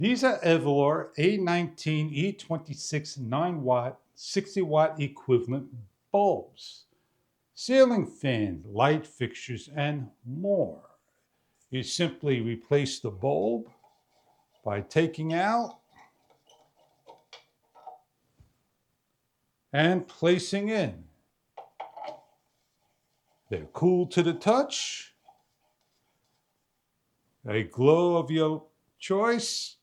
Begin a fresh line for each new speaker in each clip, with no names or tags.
These are evelor A19 E26 9-watt, 60-watt equivalent bulbs, ceiling fan, light fixtures, and more. You simply replace the bulb by taking out and placing in. They're cool to the touch, a glow of your choice.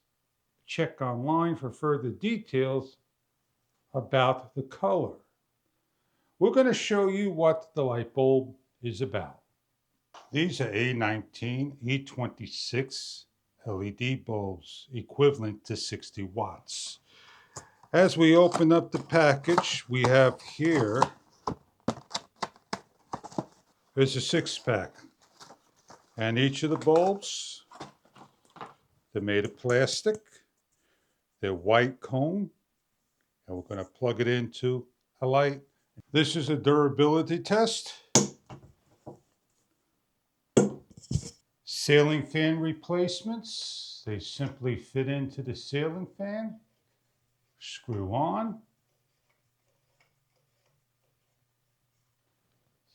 Check online for further details about the color. We're going to show you what the light bulb is about. These are A19 E26 LED bulbs, equivalent to 60 watts. As we open up the package, we have here is a 6-pack. And each of the bulbs, they're made of plastic. They're white cone. And we're going to plug it into a light. This is a durability test. Ceiling fan replacements. They simply fit into the ceiling fan. Screw on.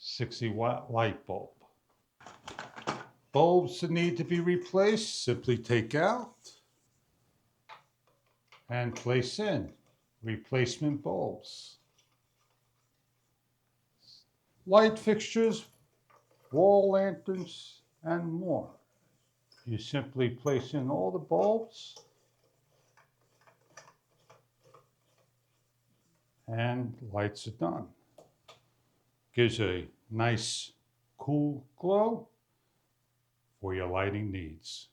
60-watt light bulb. Bulbs that need to be replaced, simply take out and place in. Replacement bulbs. Light fixtures, wall lanterns, and more. You simply place in all the bulbs and lights are done. Gives a nice cool glow for your lighting needs.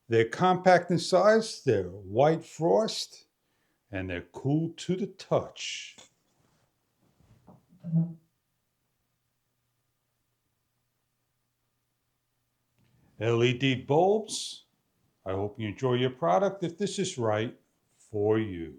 They're compact in size, they're white frost, and they're cool to the touch. LED bulbs. I hope you enjoy your product if this is right for you.